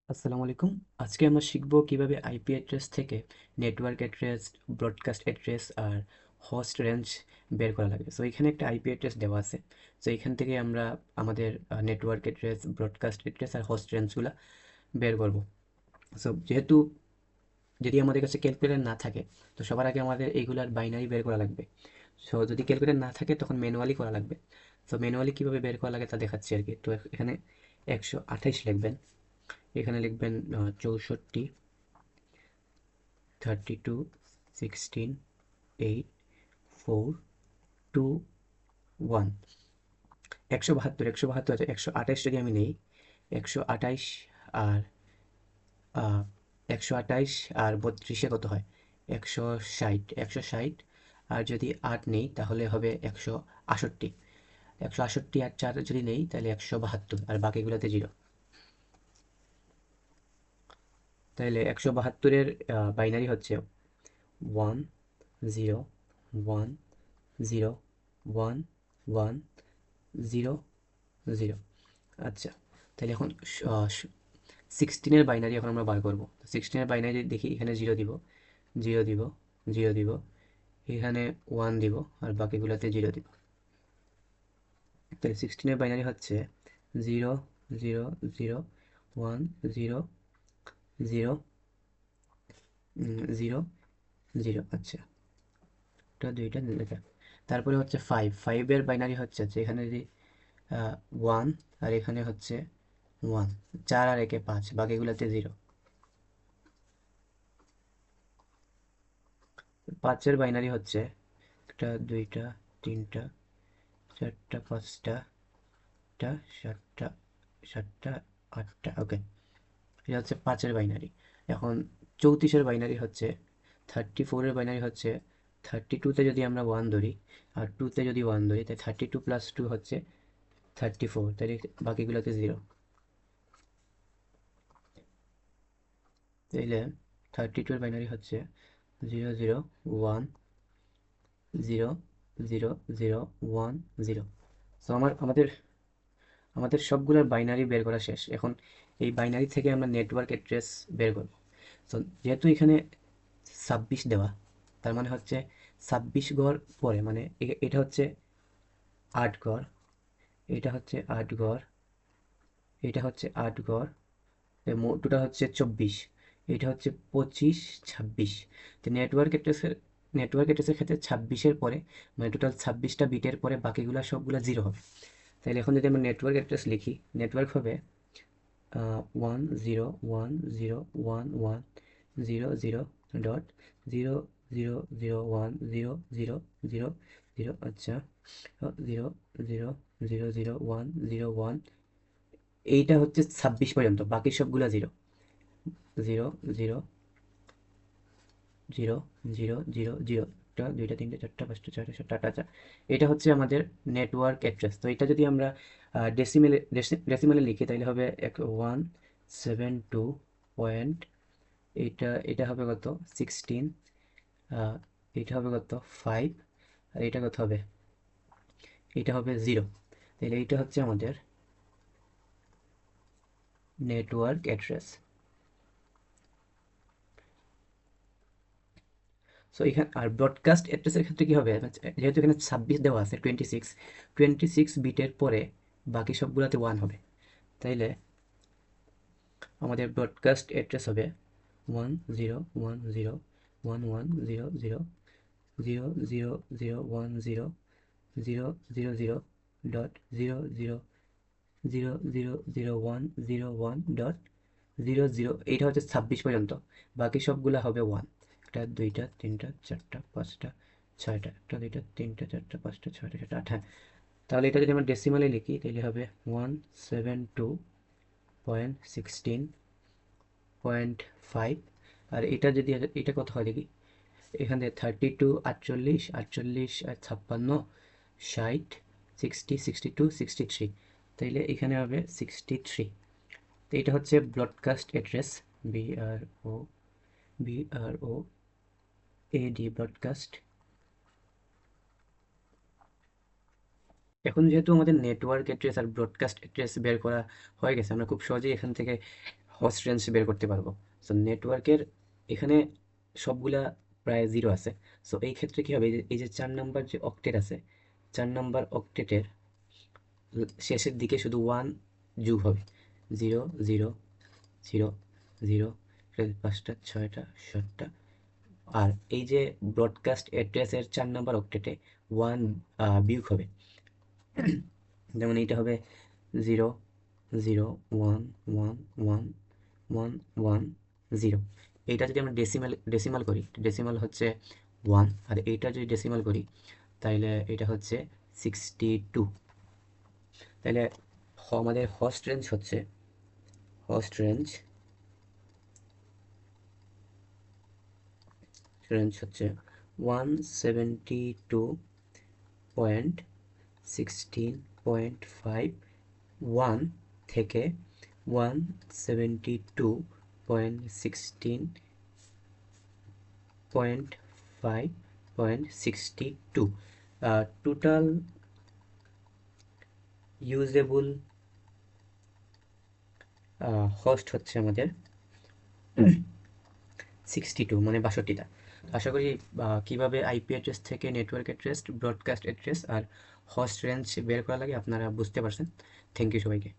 আসসালামু আলাইকুম। আজকে আমরা শিখব কিভাবে আইপি অ্যাড্রেস থেকে নেটওয়ার্ক অ্যাড্রেস, ব্রডকাস্ট অ্যাড্রেস আর হোস্ট রেঞ্জ বের করা লাগে। সো এখানে একটা আইপি অ্যাড্রেস দেওয়া আছে। সো এখান থেকে আমরা আমাদের নেটওয়ার্ক অ্যাড্রেস, ব্রডকাস্ট অ্যাড্রেস আর হোস্ট রেঞ্জগুলো বের করব। সো যেহেতু যদি আমাদের কাছে ক্যালকুলেটর না থাকে, তো সবার আগে আমাদের এইগুলার বাইনারি বের করা লাগবে। সো যদি ক্যালকুলেটর না থাকে তখন ম্যানুয়ালি করা লাগবে। সো ম্যানুয়ালি কীভাবে বের করা লাগে তা দেখাচ্ছি আর কি। তো এখানে 128 লিখবেন, এখানে লিখবেন 64, 32, 16, 8, 4, 2, 1। 172, 172 আছে, 128 যদি আমি নেই, 128 আর 128 আর 32-এ কত হয়? 160, 160 আর যদি 8 নেই তাহলে হবে 168। 168 আর 4 যদি নেই তাহলে 172 আর বাকিগুলোতে জিরো। তাহলে 172-এর বাইনারি হচ্ছে 1 0 1 0 1 1 0 0। আচ্ছা, তাহলে এখন 16-এর বাইনারি এখন আমরা বার করবো। 16-এর বাইনারি দেখি, এখানে জিরো দিব, জিরো দিব, জিরো দিব, এখানে 1 দিব আর বাকিগুলোতে জিরো দিব। তাহলে 16-এর বাইনারি হচ্ছে 0 0 0 1 0 0 0 0। আচ্ছা, এটা দুইটা দুইটা। তারপরে হচ্ছে 5, 5-এর বাইনারি হচ্ছে এখানে যদি 1 আর এখানে হচ্ছে 1, 4 আর একে 5, বাকিগুলোতে জিরো। 5-এর বাইনারি হচ্ছে একটা, দুইটা, তিনটা, চারটা, পাঁচটা, টা, সাতটা, সাতটা, আটটা। ওকে, এটা হচ্ছে 5-এর বাইনারি। এখন 34-এর বাইনারি হচ্ছে 34-এর বাইনারি হচ্ছে 32-তে যদি আমরা 1 ধরি আর 2-তে যদি 1 ধরি, তাই 32 প্লাস 2 হচ্ছে 34, তাহলে বাকিগুলোতে জিরো। তাইলে 32-এর বাইনারি হচ্ছে 0 0 1 0 0 0 1 0। সো আমাদের আমাদের সবগুলোর বাইনারি বের করা শেষ। এখন এই বাইনারি থেকে আমরা নেটওয়ার্ক অ্যাড্রেস বের করব। সো যেহেতু এখানে 26 দেওয়া, তার মানে হচ্ছে 26 ঘর পরে, মানে এটা হচ্ছে 8 ঘর, এটা হচ্ছে 8 ঘর, এটা হচ্ছে 8 ঘর, মোটটা হচ্ছে 24, এটা হচ্ছে 25, 26। তো নেটওয়ার্ক অ্যাড্রেসের ক্ষেত্রে 26-এর পরে, মানে টোটাল 26টা বিটের পরে বাকিগুলো সবগুলো জিরো হবে। তাহলে এখন যদি আমরা নেটওয়ার্ক অ্যাড্রেস লিখি, নেটওয়ার্ক হবে 101010.00010001000। আচ্ছা, 0000101। এইটা হচ্ছে 26 পর্যন্ত, বাকি সবগুলা জিরো। 0 0 0 0 0 একটা, দুইটা, তিনটা, চারটা, পাঁচটা, ছয়টা, সাতটা, আটটা। আচ্ছা, এটা হচ্ছে আমাদের নেটওয়ার্ক অ্যাড্রেস। তো এটা যদি আমরা ডেসিমেলে লিখি তাহলে হবে 172 এটা হবে কত? 16। এটা হবে কত? 5। আর এটা কত হবে? এটা হবে জিরো। তাহলে এইটা হচ্ছে আমাদের নেটওয়ার্ক অ্যাড্রেস। সো এখানে আর ব্রডকাস্ট অ্যাড্রেসের ক্ষেত্রে কি হবে? যেহেতু এখানে 26 দেওয়া আছে, 26 বিটের পরে বাকি সবগুলোতে 1 হবে। তাইলে আমাদের ব্রডকাস্ট অ্যাড্রেস হবে 101010100000000101.0001 এইটা হচ্ছে 26 পর্যন্ত। বাকি সবগুলা হবে 1। একটা, দুইটা, তিনটা, চারটা, পাঁচটা, ছয়টা, একটা, দুইটা, তিনটা, চারটা, পাঁচটা, ছয়টা, সাতটা, আট। হ্যাঁ, তাহলে এটা যদি আমরা ডেসিমালে লিখি তাহলে হবে 172.16.5। আর এটা যদি, এটা কত হয় দেখি, এখান থেকে 32, 48, 48 আর 56, 60, 60, 62, 63। তাইলে এখানে হবে 63। তো এটা হচ্ছে broadcast address, BRO BROAD broadcast. এখন যেহেতু আমাদের নেটওয়ার্ক অ্যাড্রেস আর ব্রডকাস্ট অ্যাড্রেস বের করা হয়ে গেছে, আমরা খুব সহজেই এখান থেকে হোস্ট রেঞ্জ বের করতে পারবো। সো নেটওয়ার্কের এখানে সবগুলা প্রায় 0 আছে। সো এই ক্ষেত্রে কি হবে, এই যে 4 নাম্বার যে অক্টেট আছে, 4 নাম্বার অক্টেটের শেষের দিকে শুধু 1 যোগ হবে, 0 0 0 0, 5টা 6টা 7টা। আর এই যে ব্রডকাস্ট অ্যাড্রেসের 4 নাম্বার অক্টেটে 1 বিয়োগ হবে, যেমন এইটা হবে 0 0 1 1 1 1 1 0। এইটা যদি আমরা ডেসিমাল করি, ডেসিমাল হচ্ছে 1, আর এইটা যদি ডেসিমাল করি তাহলে এটা হচ্ছে 62। তাহলে আমাদের হোস্ট রেঞ্জ হচ্ছে, হোস্ট রেঞ্জ হচ্ছে 172.16.51 থেকে 172.16.5.62। টোটাল ইউজেবল হোস্ট হচ্ছে আমাদের 62, মানে 62টা। আশা করি কিভাবে আইপি অ্যাড্রেস থেকে নেটওয়ার্ক অ্যাড্রেস, ব্রডকাস্ট অ্যাড্রেস আর হোস্ট রেঞ্জ বের করা লাগে আপনারা বুঝতে পারছেন। থ্যাংক ইউ সবাইকে।